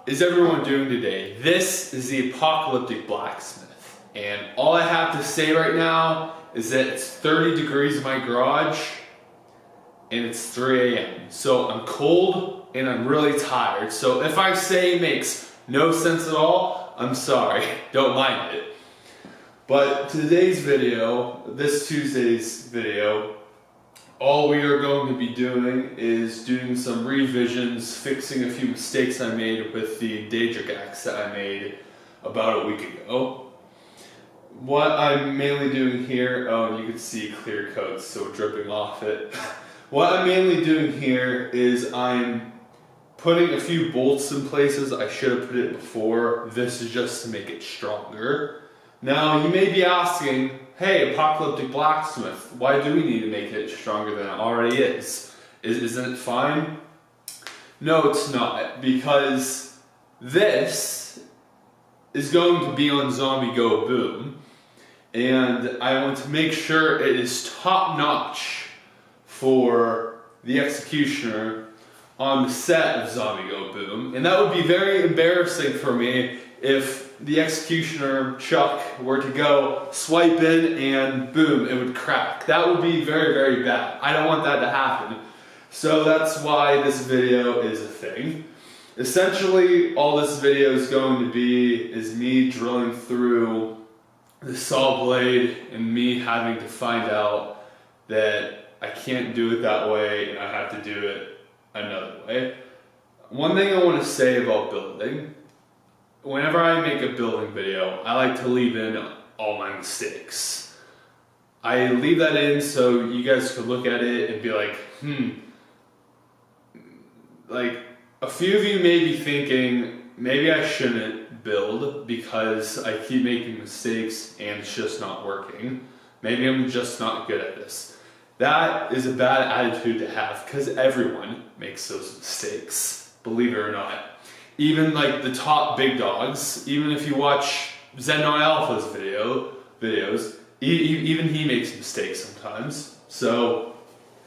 is everyone doing today? This is the Apocalyptic Blacksmith, and all I have to say right now is that it's 30 degrees in my garage and it's 3 a.m. So I'm cold and I'm really tired. So if I say it makes no sense at all, I'm sorry, don't mind it. But today's video, this Tuesday's video, all we are going to be doing is doing some revisions, fixing a few mistakes I made with the Daedric Axe that I made about a week ago. What I'm mainly doing here, oh, you can see clear coat, so dripping off it. What I'm mainly doing here is I'm putting a few bolts in places I should have put it before. This is just to make it stronger. Now, you may be asking, hey, Apocalyptic Blacksmith, why do we need to make it stronger than it already is? Isn't it fine? No, it's not, because this is going to be on Zombie Go Boom, and I want to make sure it is top-notch for the Executioner on the set of Zombie Go Boom, and that would be very embarrassing for me if the Executioner Chuck were to go swipe in and boom, it would crack. That would be very, very bad. I don't want that to happen. So that's why this video is a thing. Essentially, all this video is going to be is me drilling through the saw blade and me having to find out that I can't do it that way and I have to do it another way. One thing I want to say about building, whenever I make a building video, I like to leave in all my mistakes. I leave that in so you guys could look at it and be like, like a few of you may be thinking, maybe I shouldn't build because I keep making mistakes and it's just not working. Maybe I'm just not good at this. That is a bad attitude to have because everyone makes those mistakes, believe it or not. Even like the top big dogs, even if you watch Zen9 Alpha's videos, even he makes mistakes sometimes. So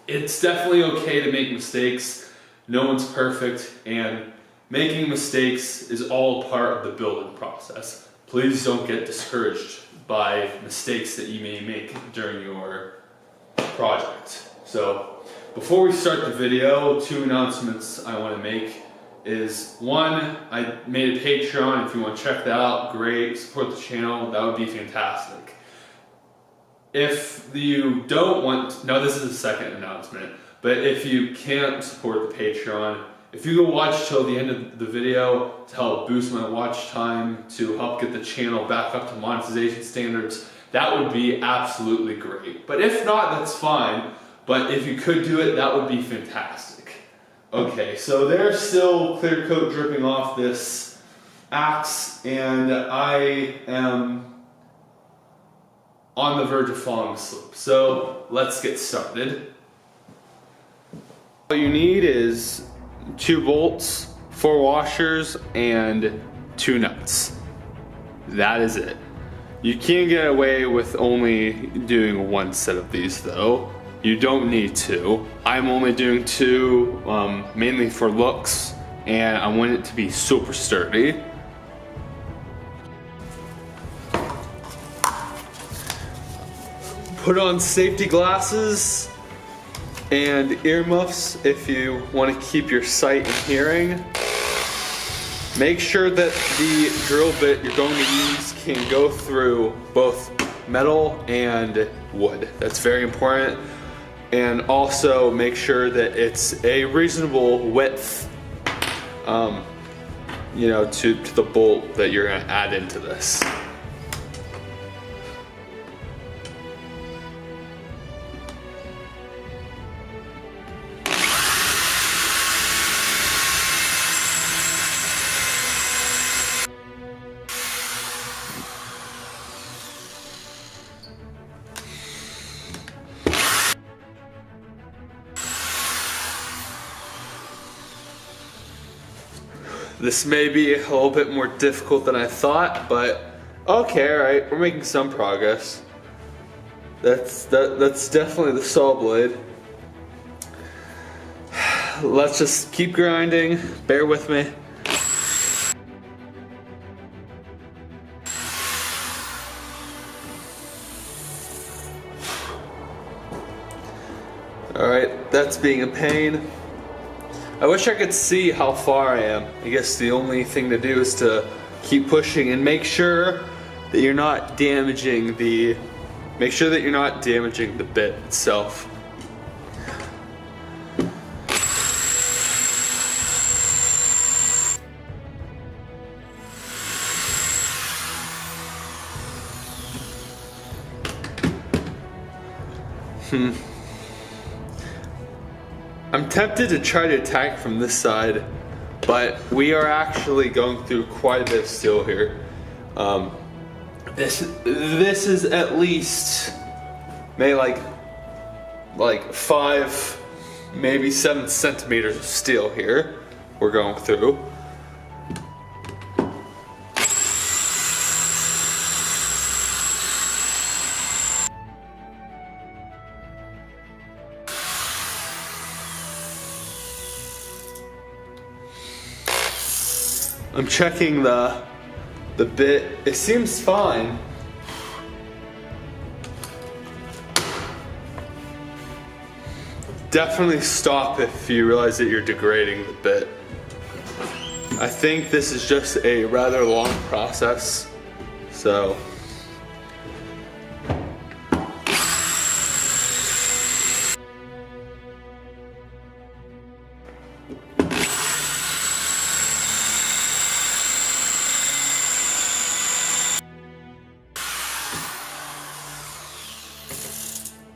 it's definitely okay to make mistakes. No one's perfect, and making mistakes is all part of the building process. Please don't get discouraged by mistakes that you may make during your project. So before we start the video, 2 announcements I want to make. Is one, I made a Patreon. If you want to check that out, great, support the channel, that would be fantastic. If you don't want, no, this is the second announcement, but if you can't support the Patreon, if you go watch till the end of the video to help boost my watch time, to help get the channel back up to monetization standards, that would be absolutely great. But if not, that's fine, but if you could do it, that would be fantastic. Okay, so there's still clear coat dripping off this axe, and I am on the verge of falling asleep. So let's get started. All you need is 2 bolts, 4 washers, and 2 nuts. That is it. You can't get away with only doing 1 set of these though. You don't need to. I'm only doing 2, mainly for looks, and I want it to be super sturdy. Put on safety glasses and earmuffs if you want to keep your sight and hearing. Make sure that the drill bit you're going to use can go through both metal and wood. That's very important. And also make sure that it's a reasonable width, you know, to the bolt that you're going to add into this. This may be a little bit more difficult than I thought, but okay, alright, we're making some progress. That's definitely the saw blade. Let's just keep grinding, bear with me. Alright, that's being a pain. I wish I could see how far I am. I guess the only thing to do is to keep pushing and make sure that you're not damaging the bit itself. I'm tempted to try to attack from this side, but we are actually going through quite a bit of steel here. This is at least maybe like 5, maybe 7 centimeters of steel here we're going through. I'm checking the bit. It seems fine. Definitely stop if you realize that you're degrading the bit. I think this is just a rather long process, so.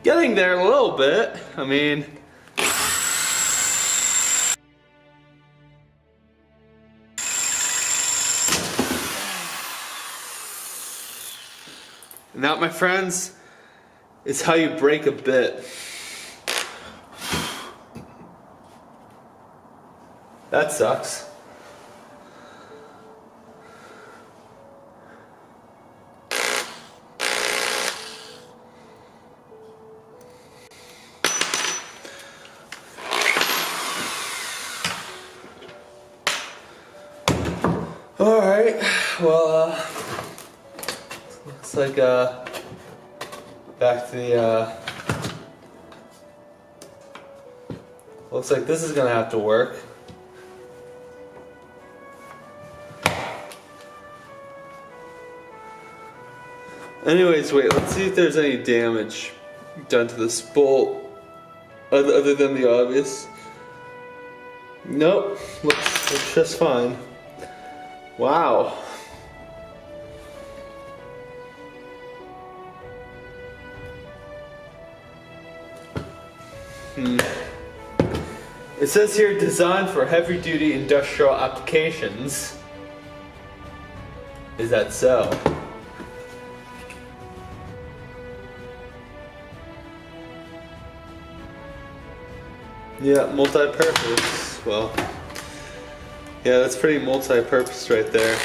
Getting there a little bit, I mean. And that, my friends, is how you break a bit. That sucks. Alright, well, looks like, back to the, looks like this is gonna have to work. Anyways, wait, let's see if there's any damage done to this bolt, other than the obvious. Nope, looks just fine. Wow. It says here, designed for heavy-duty industrial applications. Is that so? Yeah, multi-purpose. Well, yeah, that's pretty multi-purpose right there.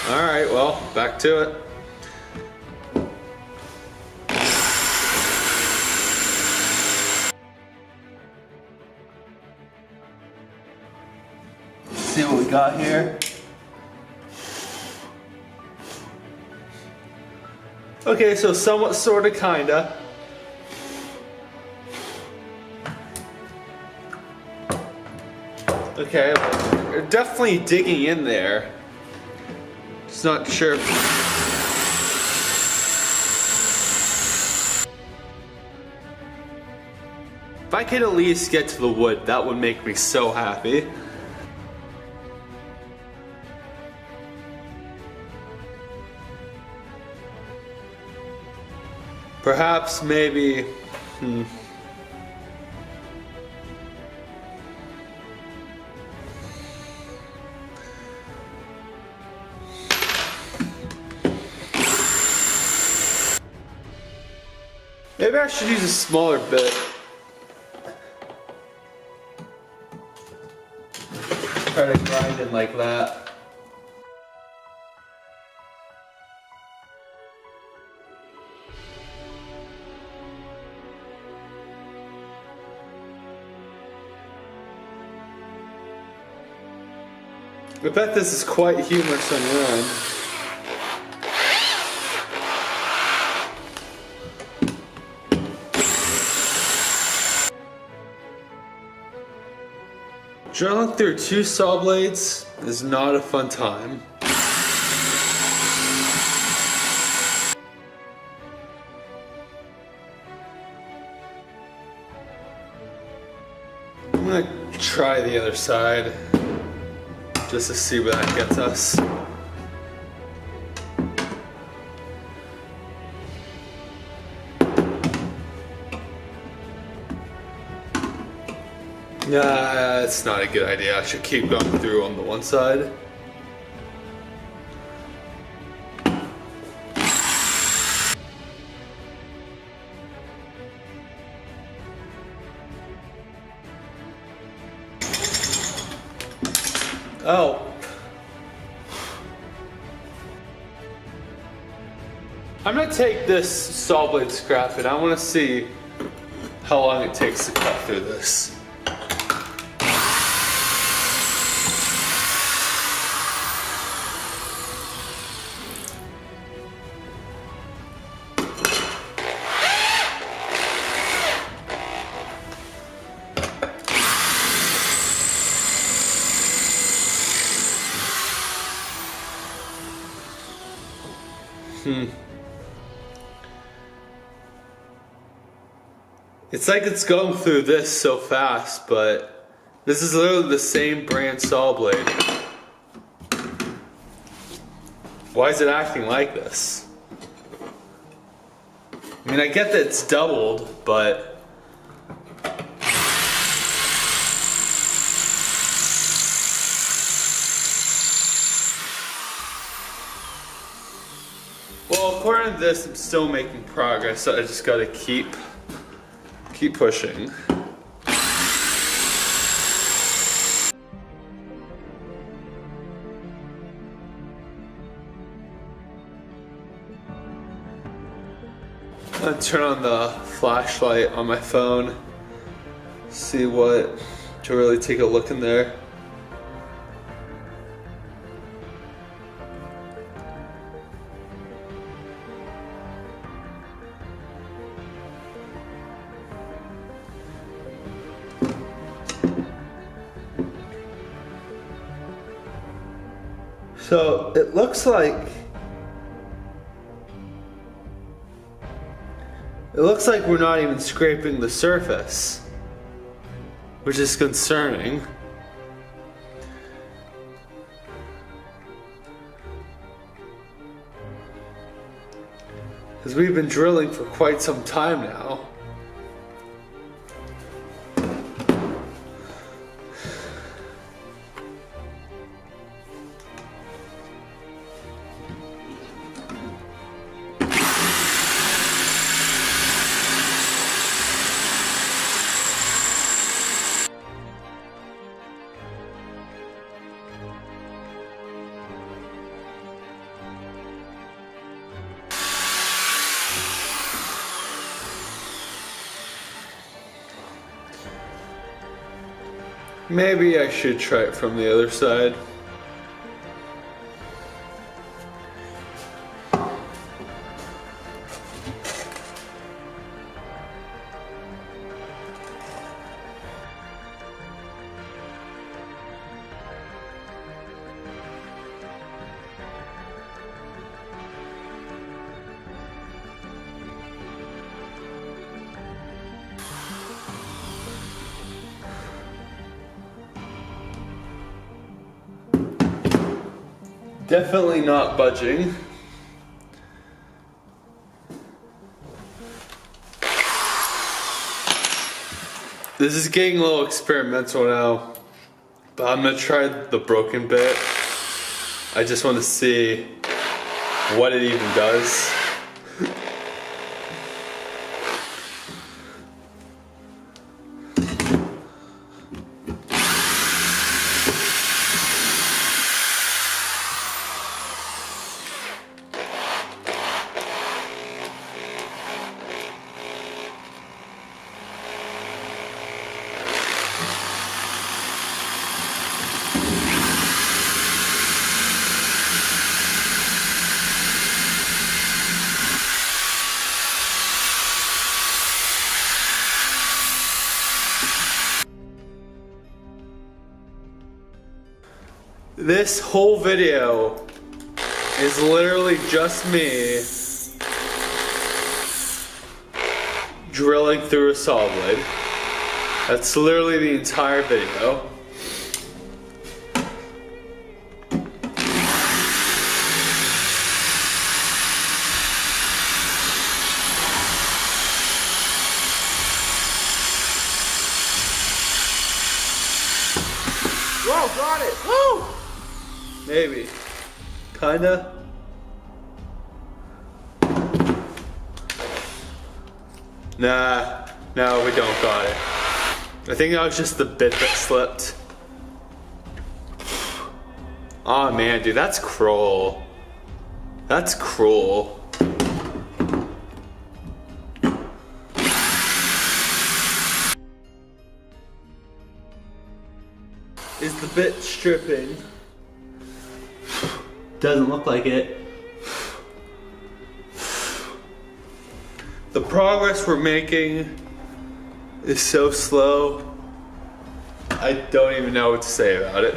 Alright, well, back to it. See what we got here. Okay, so somewhat, sorta, kinda. Okay, well, we're definitely digging in there. Just not sure. If I could at least get to the wood, that would make me so happy. Perhaps, maybe, maybe I should use a smaller bit. Try to grind it like that. I bet this is quite humorous on your end. Drilling through 2 saw blades is not a fun time. I'm gonna try the other side just to see where that gets us. Nah, it's not a good idea. I should keep going through on the one side. Oh. I'm gonna take this saw blade scrap and I wanna see how long it takes to cut through this. It's like it's going through this so fast, but this is literally the same brand saw blade. Why is it acting like this? I mean, I get that it's doubled, but well, according to this, I'm still making progress, so I just gotta keep pushing. I'm gonna turn on the flashlight on my phone, see what, to really take a look in there. So it looks like we're not even scraping the surface, which is concerning. Because we've been drilling for quite some time now. Maybe I should try it from the other side. Definitely not budging. This is getting a little experimental now, but I'm gonna try the broken bit. I just want to see what it even does. This whole video is literally just me drilling through a saw blade. That's literally the entire video. Whoa, got it! Woo! Maybe. Kinda. Nah, no, we don't got it. I think that was just the bit that slipped. Oh man, dude, that's cruel. That's cruel. Is the bit stripping? Doesn't look like it. The progress we're making is so slow. I don't even know what to say about it.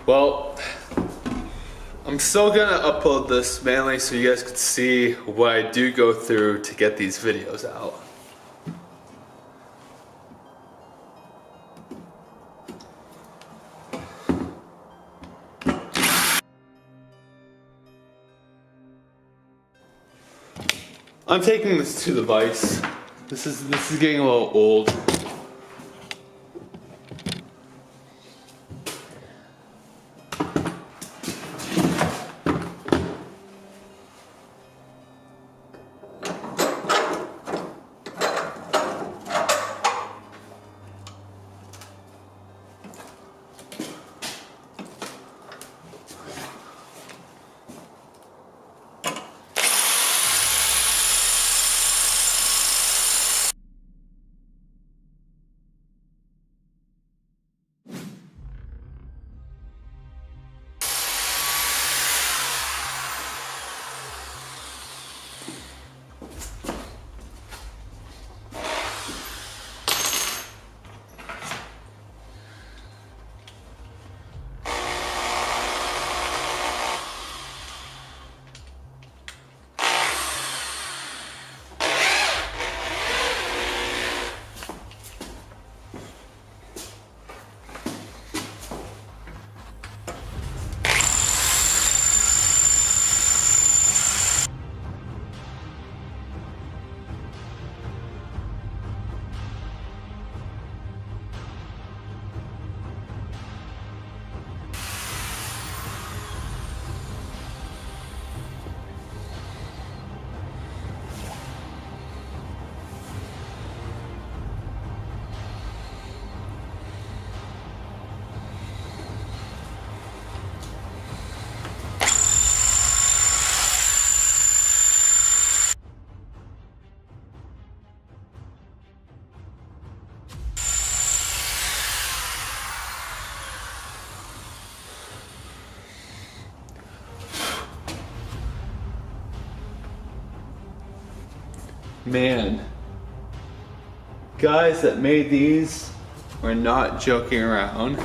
Well, I'm still gonna upload this mainly so you guys could see what I do go through to get these videos out. I'm taking this to the vise. This is getting a little old. Man, guys that made these were not joking around.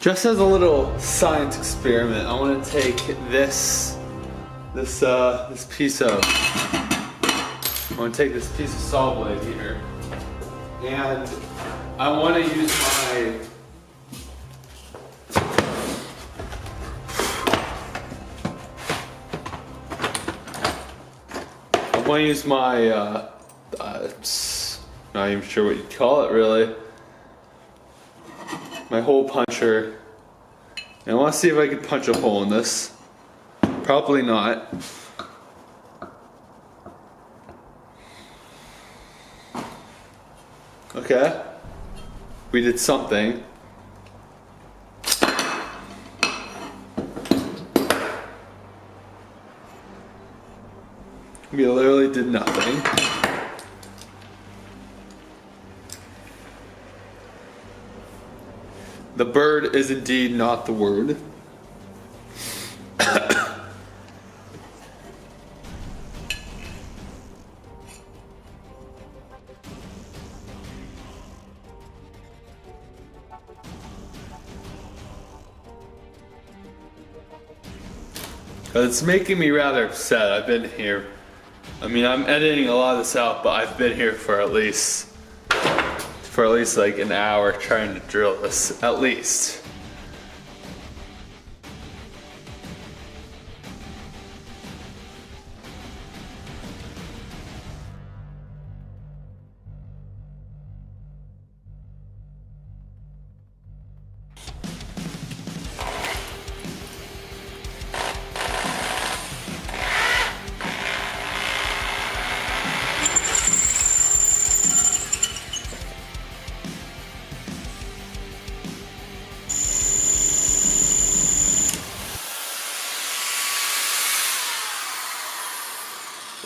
Just as a little science experiment, I want to take this piece of saw blade here, and I want to use my not even sure what you'd call it really, my hole puncher, and I want to see if I can punch a hole in this. Probably not. Okay, we did something. We literally did nothing. The bird is indeed not the word. It's making me rather upset. I've been here. I mean, I'm editing a lot of this out, but I've been here for at least like an hour trying to drill this, at least.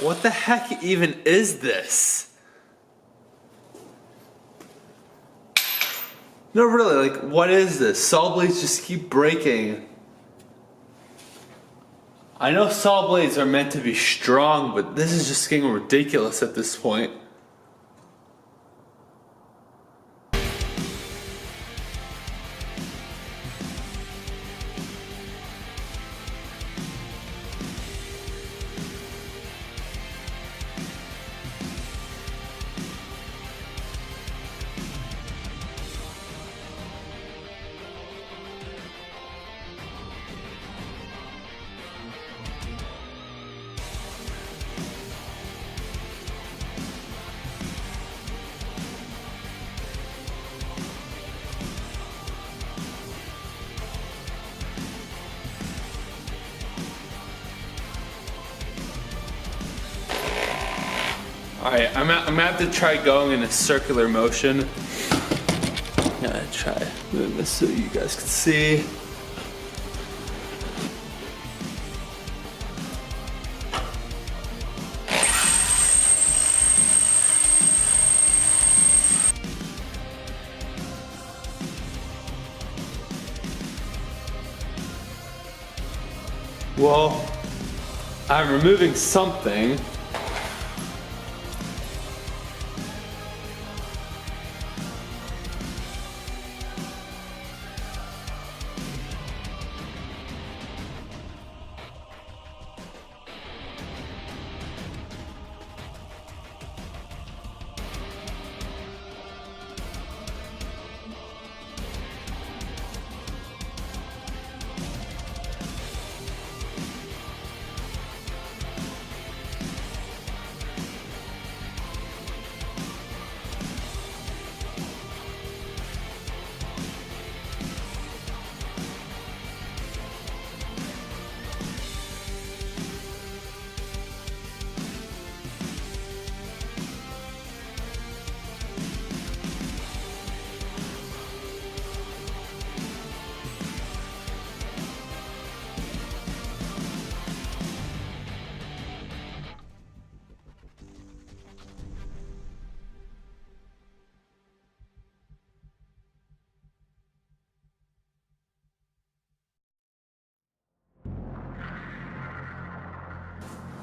What the heck even is this? No, really, like, what is this? Saw blades just keep breaking. I know saw blades are meant to be strong, but this is just getting ridiculous at this point. Alright, I'm gonna have to try going in a circular motion. I'm gonna try moving this so you guys can see. Well, I'm removing something.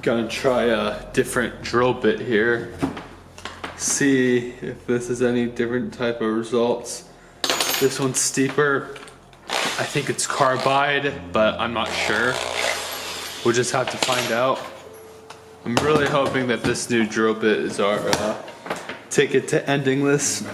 Gonna try a different drill bit here. See if this is any different type of results. This one's steeper. I think it's carbide, but I'm not sure. We'll just have to find out. I'm really hoping that this new drill bit is our ticket to ending this.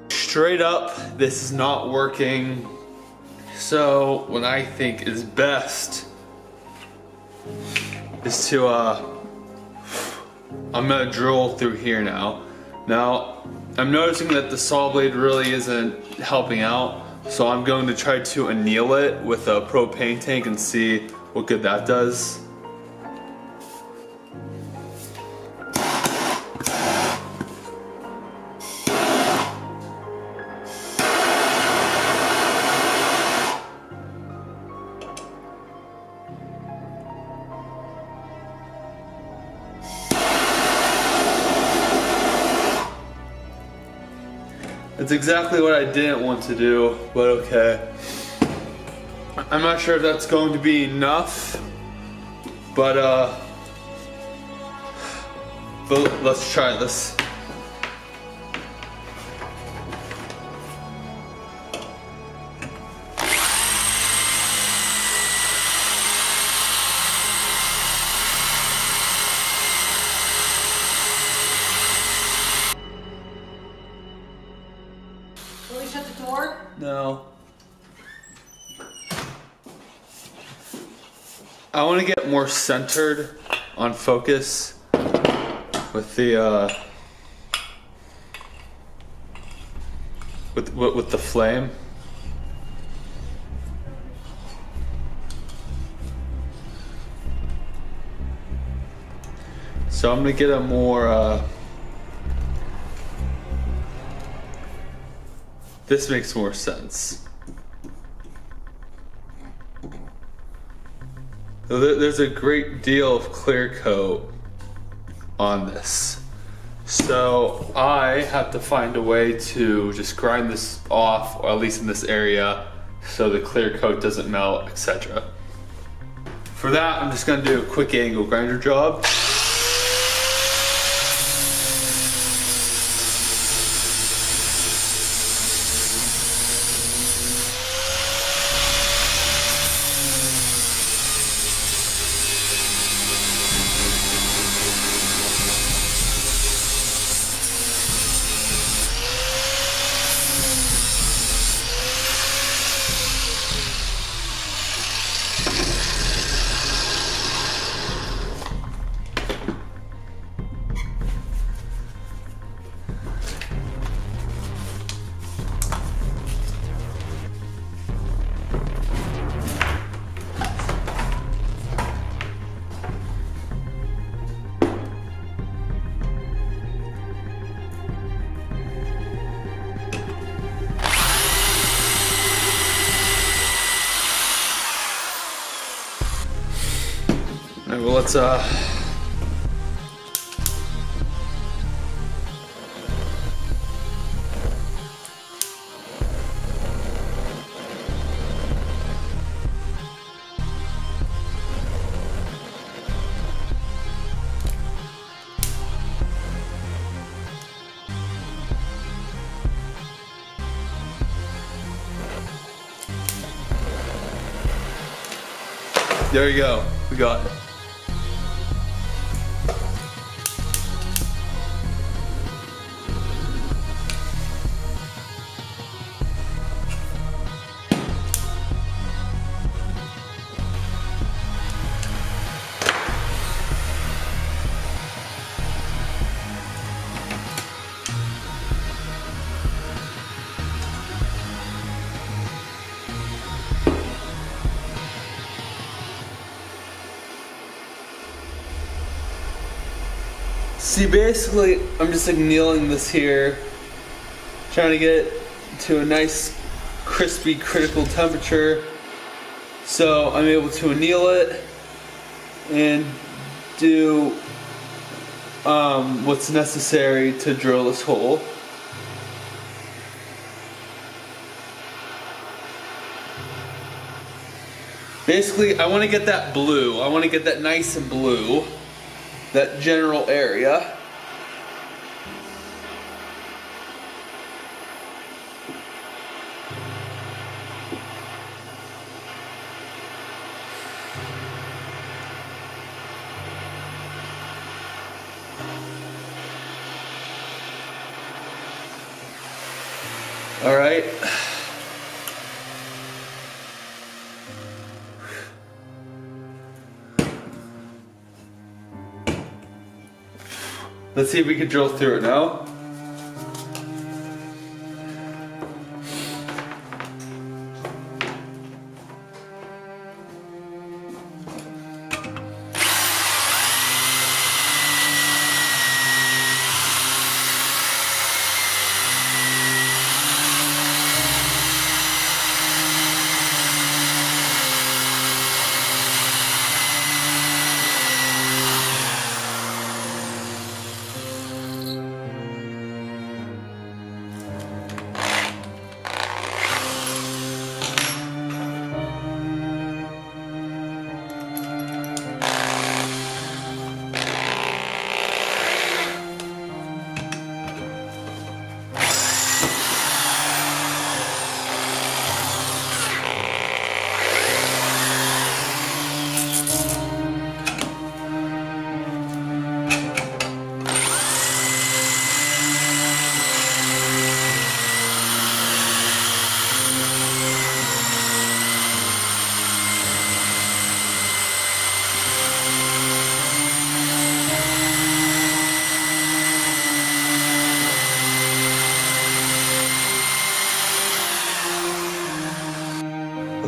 Straight up, this is not working. So what I think is best is to I'm gonna drill through here now. Now I'm noticing that the saw blade really isn't helping out, so I'm going to try to anneal it with a propane tank and see what good that does. It's exactly what I didn't want to do, but okay. I'm not sure if that's going to be enough, but let's try this. Will we shut the door? No. I want to get more centered on focus with the with the flame. So I'm gonna get a more this makes more sense. There's a great deal of clear coat on this. So I have to find a way to just grind this off, or at least in this area, so the clear coat doesn't melt, etc. For that, I'm just gonna do a quick angle grinder job. Alright, well let's there you go. We got it. See, basically, I'm just like kneeling this here, trying to get it to a nice crispy critical temperature. So I'm able to anneal it and do what's necessary to drill this hole. Basically, I want to get that blue. I want to get that nice and blue, that general area. All right. Let's see if we can drill through it now.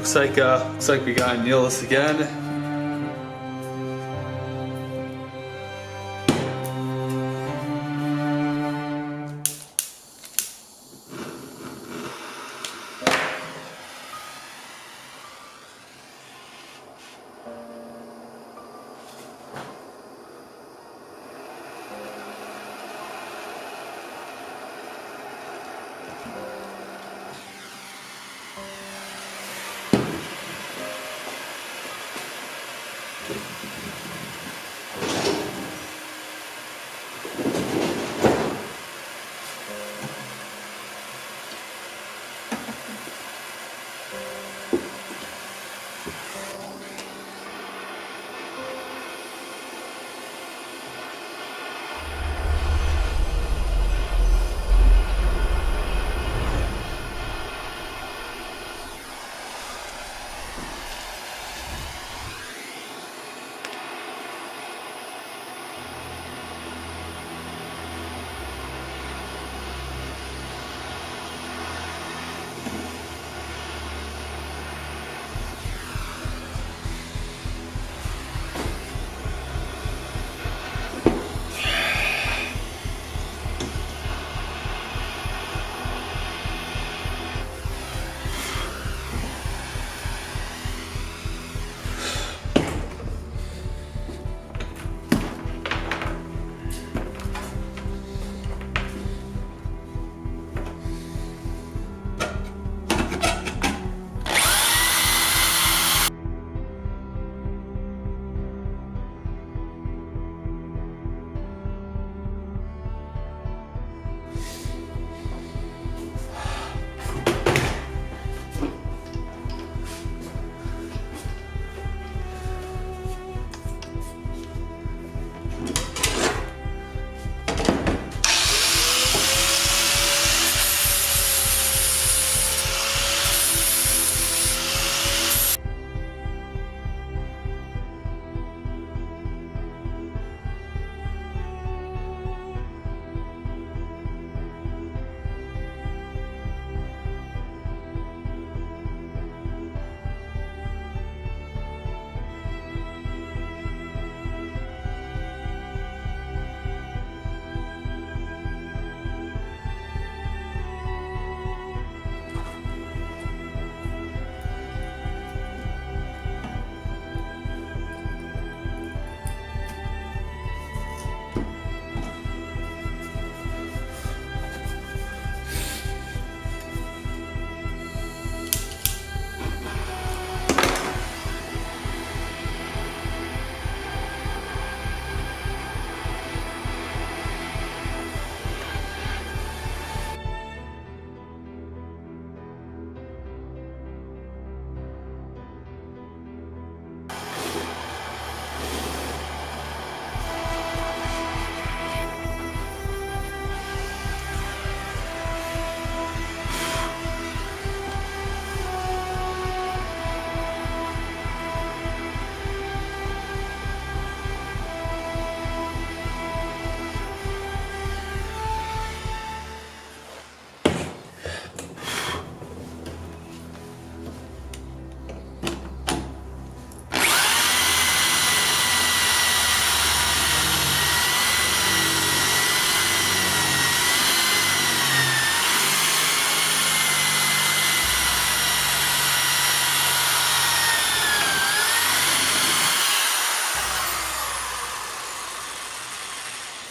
Looks like we gotta nail this again.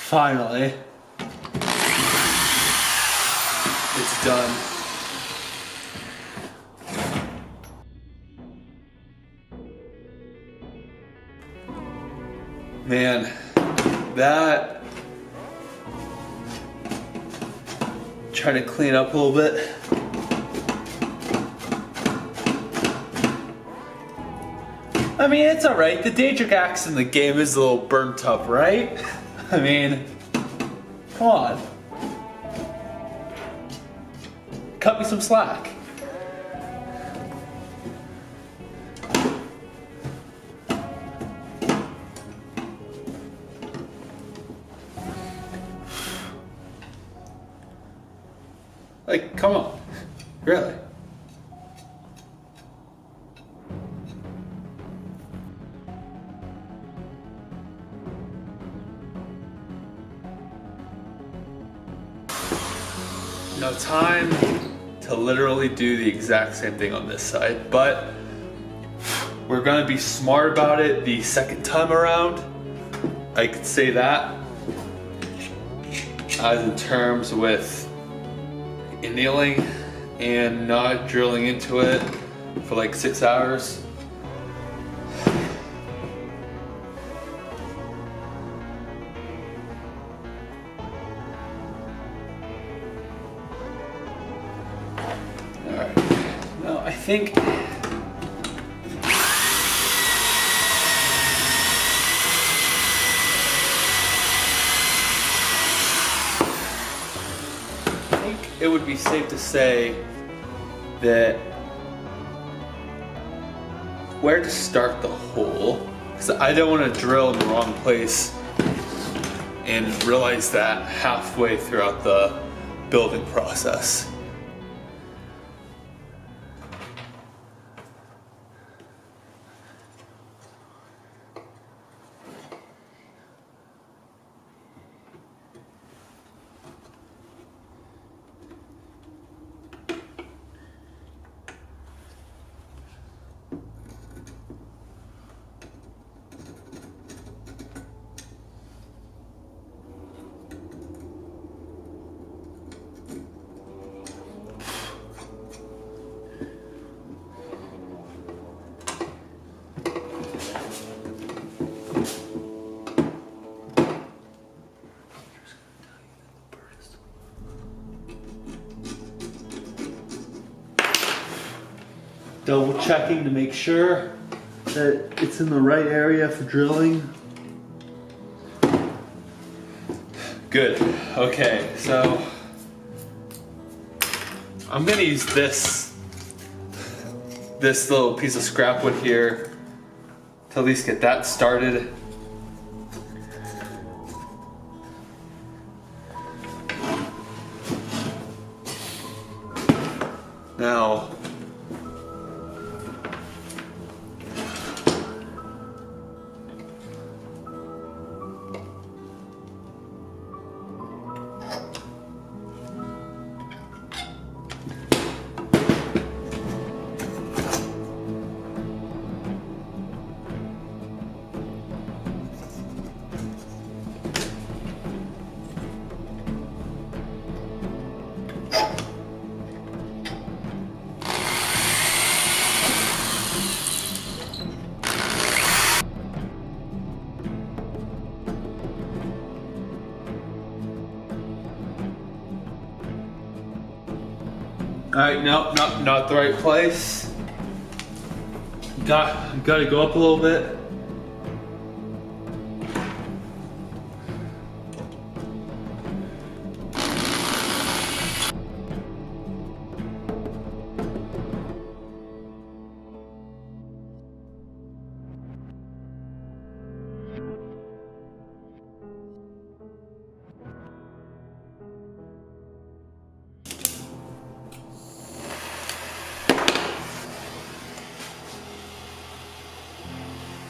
Finally. It's done. Man, that... Try to clean up a little bit. I mean, it's alright. The Daedric Axe in the game is a little burnt up, right? I mean, come on. Cut me some slack. Like, come on. Really? No time to literally do the exact same thing on this side, but we're gonna be smart about it the second time around. I could say that as in terms with annealing and not drilling into it for like 6 hours. Alright, now I think it would be safe to say that where to start the hole, because I don't want to drill in the wrong place and realize that halfway throughout the building process. Double checking to make sure that it's in the right area for drilling. Good. Okay, so I'm gonna use this little piece of scrap wood here to at least get that started. Now, alright, no, not the right place. Got to go up a little bit.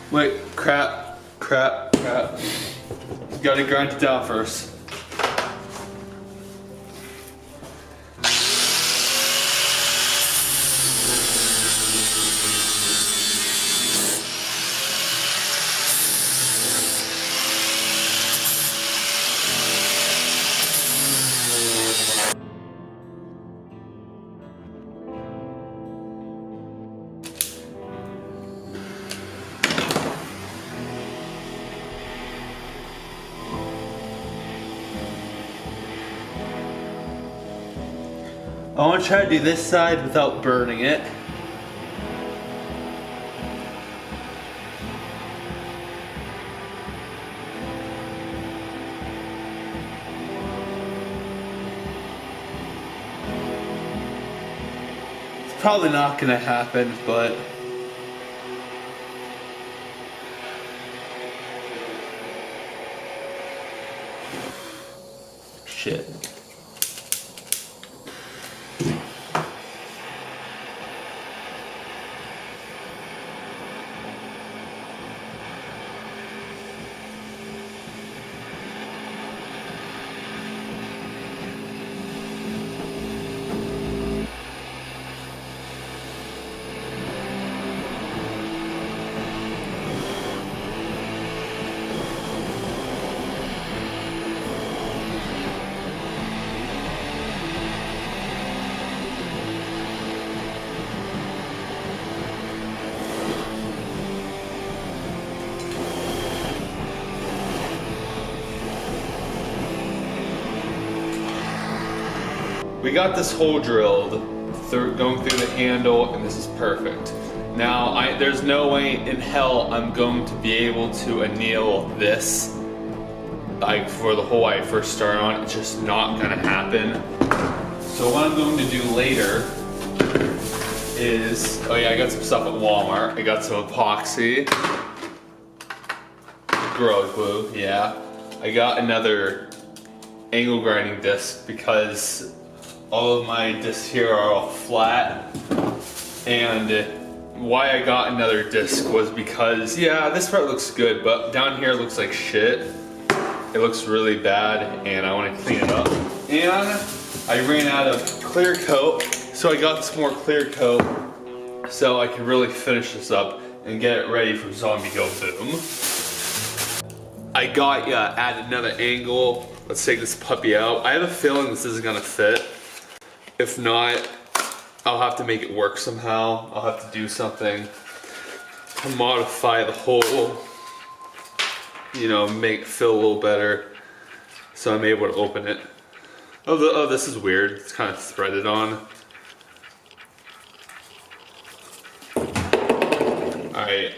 Wait, crap. Gotta grind it down first. I want to try to do this side without burning it. It's probably not gonna happen, but shit. We got this hole drilled going through the handle, and this is perfect. Now, there's no way in hell I'm going to be able to anneal this like for the hole I first started on. It's just not gonna happen. So what I'm going to do later is, oh yeah, I got some stuff at Walmart. I got some epoxy, Gorilla Glue, yeah. I got another angle grinding disc because all of my discs here are all flat, and why I got another disc was because, yeah, this part looks good, but down here it looks like shit. It looks really bad, and I want to clean it up. And I ran out of clear coat, so I got some more clear coat so I can really finish this up and get it ready for Zombie Go Boom. I got add another angle. Let's take this puppy out. I have a feeling this isn't gonna fit. If not, I'll have to make it work somehow. I'll have to do something to modify the hole, you know, make it feel a little better so I'm able to open it. Oh, this is weird. It's kind of threaded on. Alright.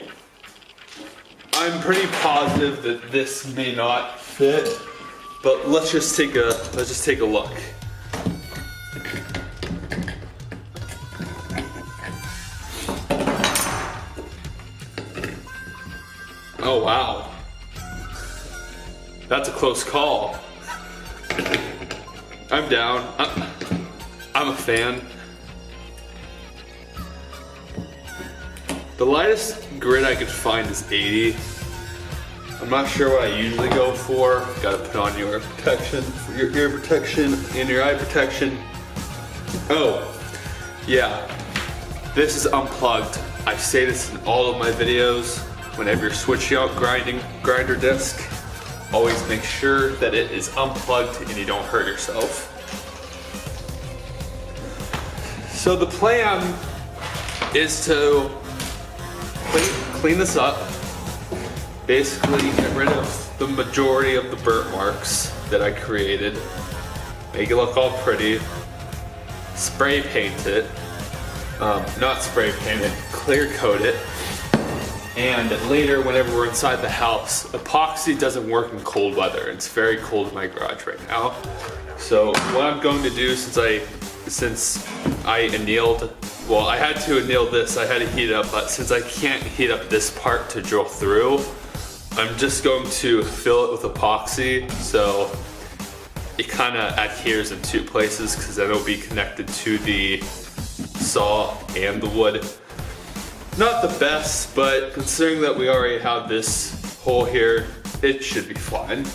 I'm pretty positive that this may not fit, but let's just take a look. Oh wow, that's a close call. I'm down. I'm a fan. The lightest grit I could find is 80. I'm not sure what I usually go for. Gotta put on your protection, for your ear protection and your eye protection. Oh, yeah. This is unplugged. I say this in all of my videos. Whenever you're switching out grinder disc, always make sure that it is unplugged and you don't hurt yourself. So the plan is to clean this up, basically get rid of the majority of the burnt marks that I created, make it look all pretty, spray paint it, not spray paint it, clear coat it. And later, whenever we're inside the house, epoxy doesn't work in cold weather. It's very cold in my garage right now. So what I'm going to do, since I annealed, well, I had to anneal this, I had to heat it up, but since I can't heat up this part to drill through, I'm just going to fill it with epoxy so it kind of adheres in two places, because then it'll be connected to the saw and the wood. Not the best, but considering that we already have this hole here, it should be fine.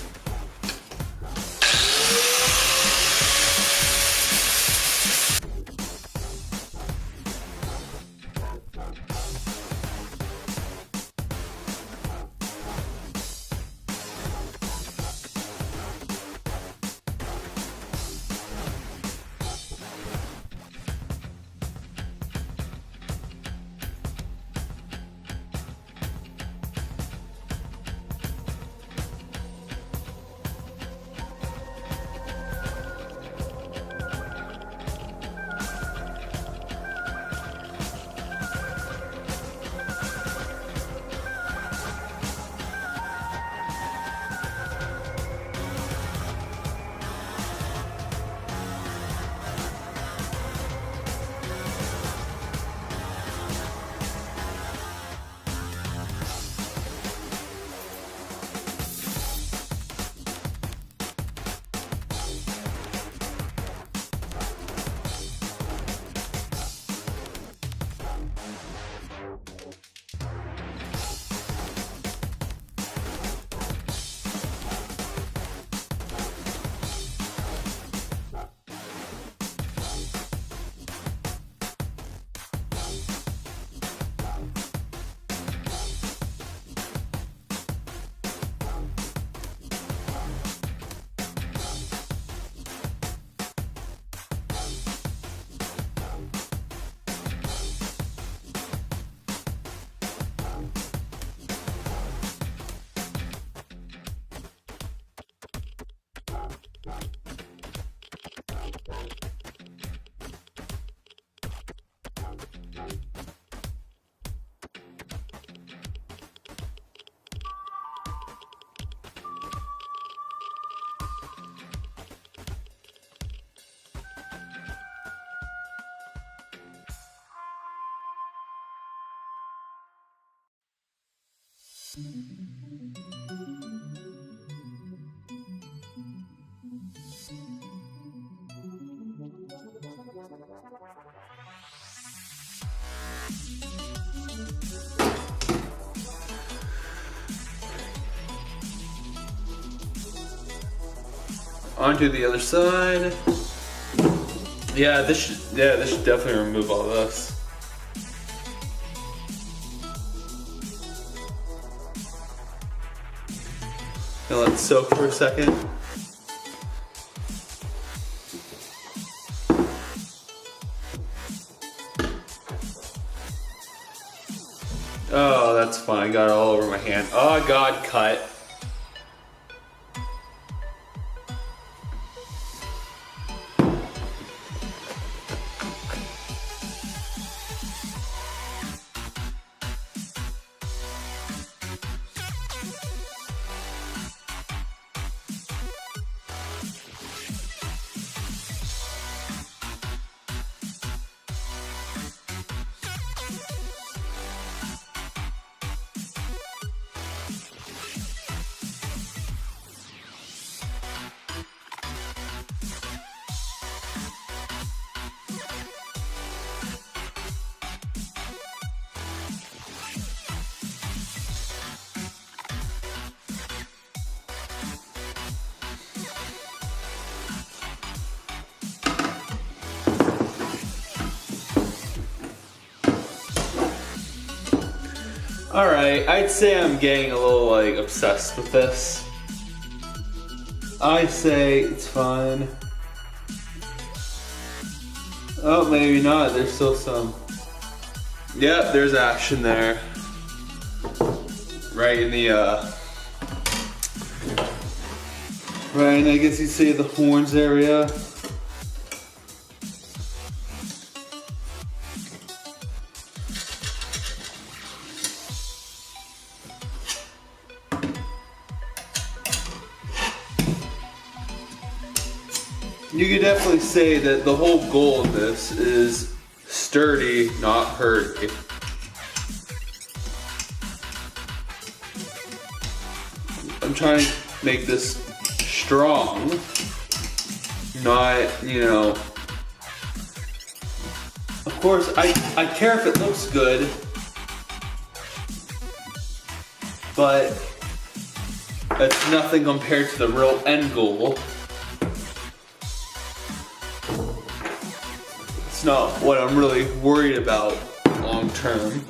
Onto the other side. Yeah, this should definitely remove all this. And let it soak for a second. Oh, that's fine. I got it all over my hand. Oh God, cut. Alright, I'd say I'm getting a little like obsessed with this. I say it's fine. Oh, maybe not. There's still some. Yep, there's action there. Right in the right, and I guess you'd say the horns area. You could definitely say that the whole goal of this is sturdy, not hurt. I'm trying to make this strong, not, you know. Of course, I care if it looks good, but that's nothing compared to the real end goal. Not what I'm really worried about long term.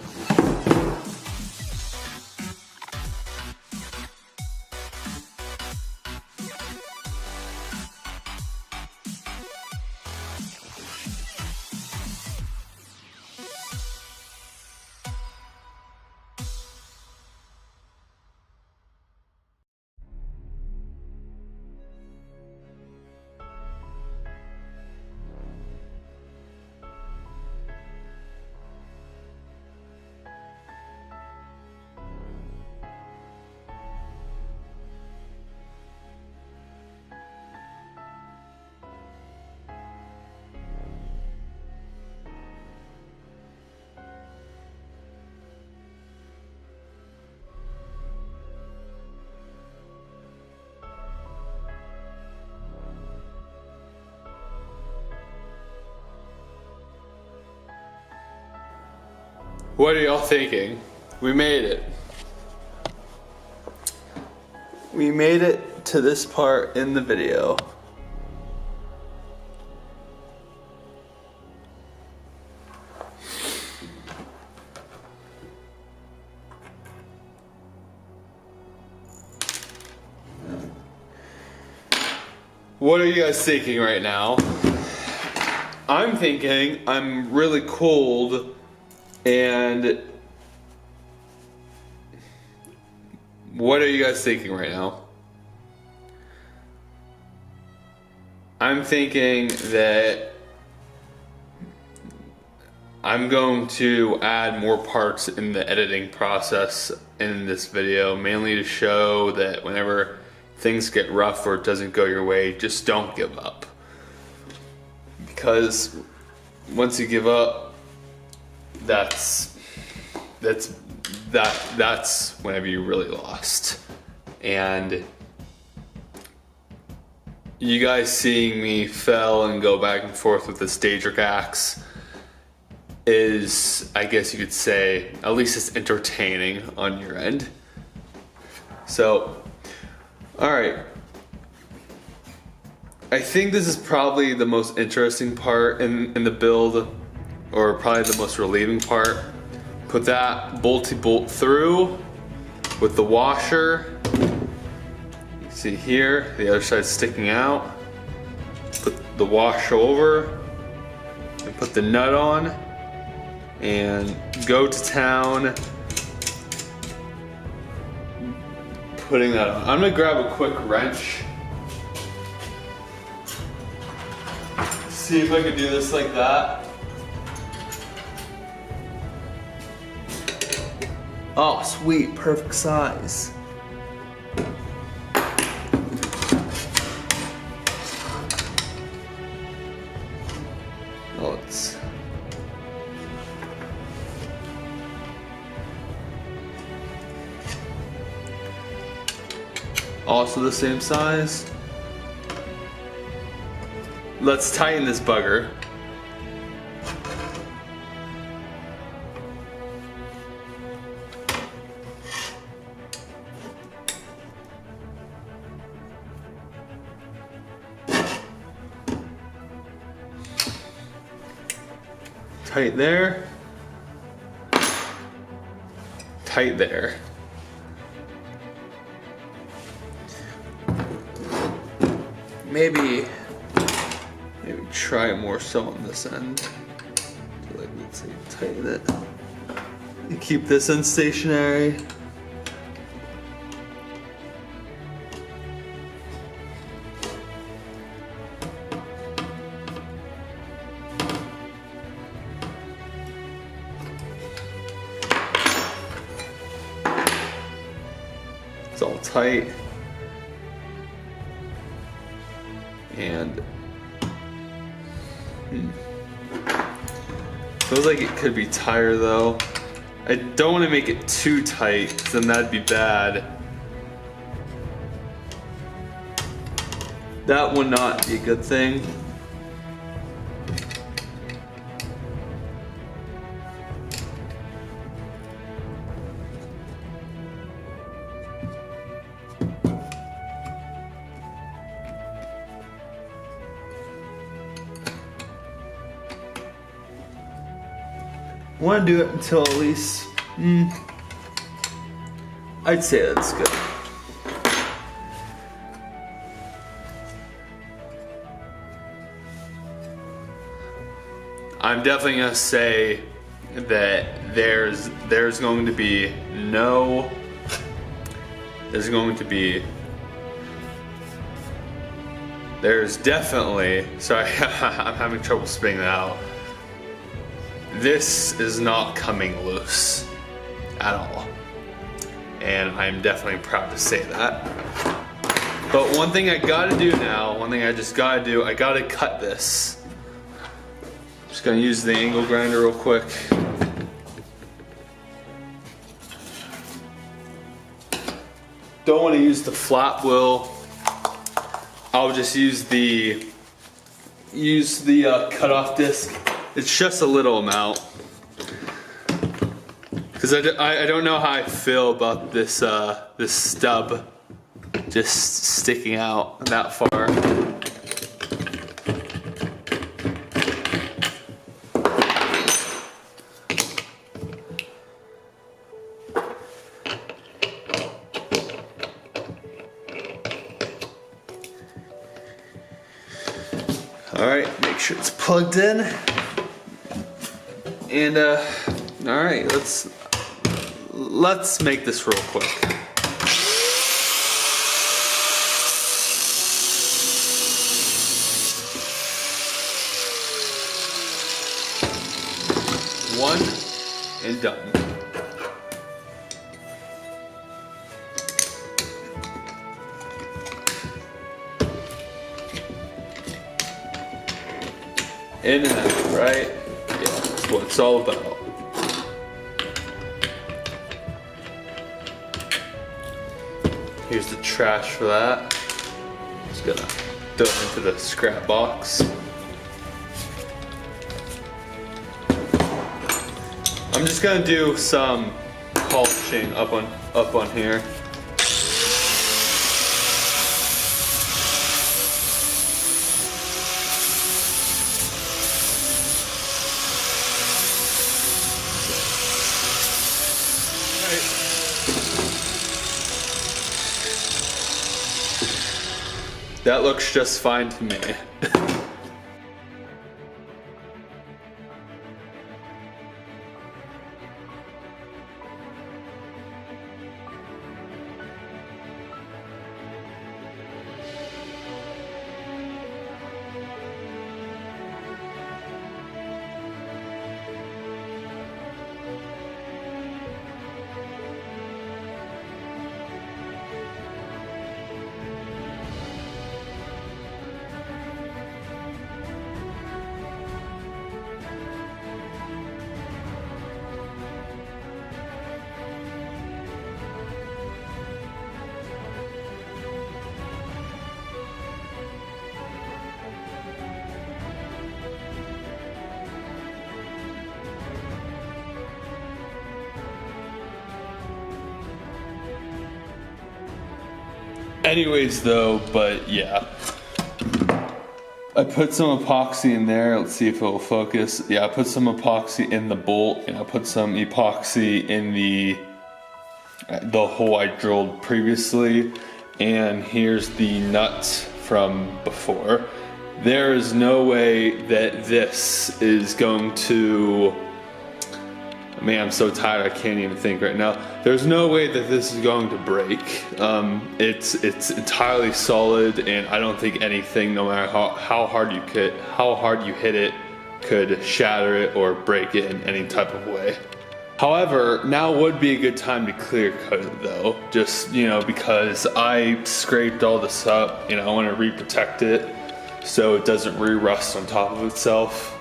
What are y'all thinking? We made it. We made it to this part in the video. What are you guys thinking right now? I'm thinking I'm really cold and what are you guys thinking right now? I'm thinking that I'm going to add more parts in the editing process in this video, mainly to show that whenever things get rough or it doesn't go your way, just don't give up. Because once you give up, that's that's whenever you really lost. And you guys seeing me fail and go back and forth with this Daedric Axe is, I guess you could say, at least it's entertaining on your end. So, alright. I think this is probably the most interesting part in the build, or probably the most relieving part. Put that bolty bolt through with the washer. You see here, the other side's sticking out. Put the wash over and put the nut on and go to town putting that on. I'm gonna grab a quick wrench. See if I can do this like that. Oh, sweet, perfect size. Oh, it's... also the same size. Let's tighten this bugger. Tight there. Tight there. Maybe try it more so on this end. So like, let's see, tighten it. You keep this end stationary. It's all tight. And feels like it could be tighter though. I don't want to make it too tight, because then that'd be bad. That would not be a good thing. I want to do it until at least, I'd say that's good. I'm definitely gonna say that there's going to be there's definitely, sorry, I'm having trouble spitting that out. This is not coming loose at all. And I'm definitely proud to say that. But one thing I gotta do now, one thing I just gotta do, I gotta cut this. I'm just gonna use the angle grinder real quick. Don't wanna use the flat wheel. I'll just use the cutoff disc. It's just a little amount. Because I don't know how I feel about this this stub just sticking out that far. Alright, make sure it's plugged in. And alright, let's make this real quick. One and done. In and out, right? Yeah, that's what it's all about. Here's the trash for that. Just gonna throw it into the scrap box. I'm just gonna do some polishing up on here. That looks just fine to me. Anyways though, but yeah. I put some epoxy in there, let's see if it will focus. Yeah, I put some epoxy in the bolt and I put some epoxy in the hole I drilled previously. And here's the nuts from before. There is no way that this is going to, man, I'm so tired I can't even think right now. There's no way that this is going to break. It's entirely solid, and I don't think anything, no matter how hard you hit it, could shatter it or break it in any type of way. However, now would be a good time to clear coat it though, just, you know, because I scraped all this up and I want to re-protect it so it doesn't re-rust on top of itself.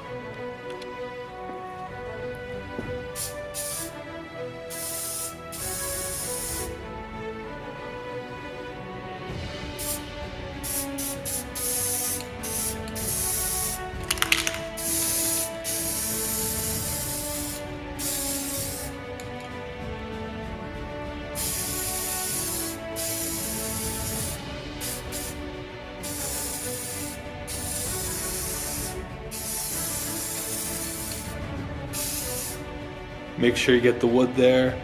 Make sure you get the wood there.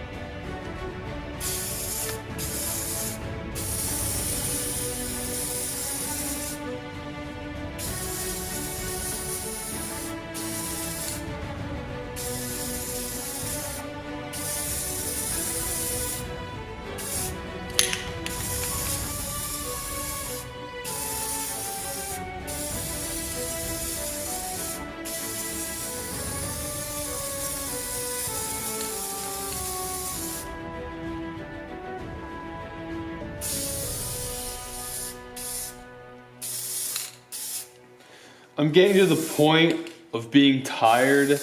I'm getting to the point of being tired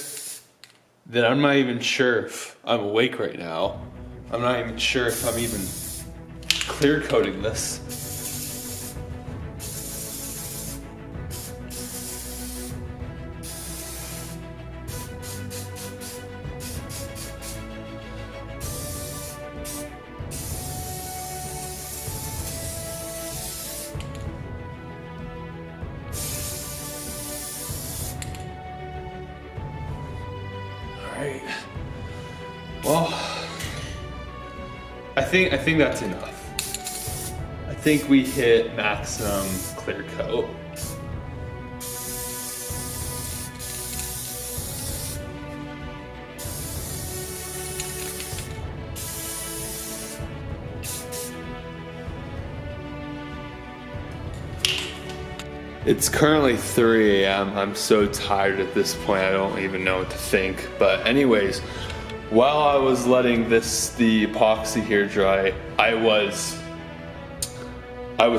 that I'm not even sure if I'm awake right now. I'm not even sure if I'm even clear coating this. Alright. Well, I think that's enough. I think we hit maximum clear coat. It's currently 3 a.m. I'm so tired at this point, I don't even know what to think. But anyways, while I was letting the epoxy here dry, I was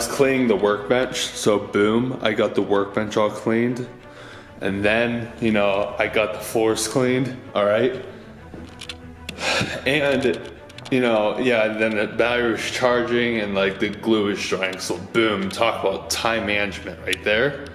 cleaning the workbench. So boom, I got the workbench all cleaned. And then, you know, I got the floors cleaned, all right? And you know, yeah, then the battery was charging and like the glue was drying. So boom, talk about time management right there.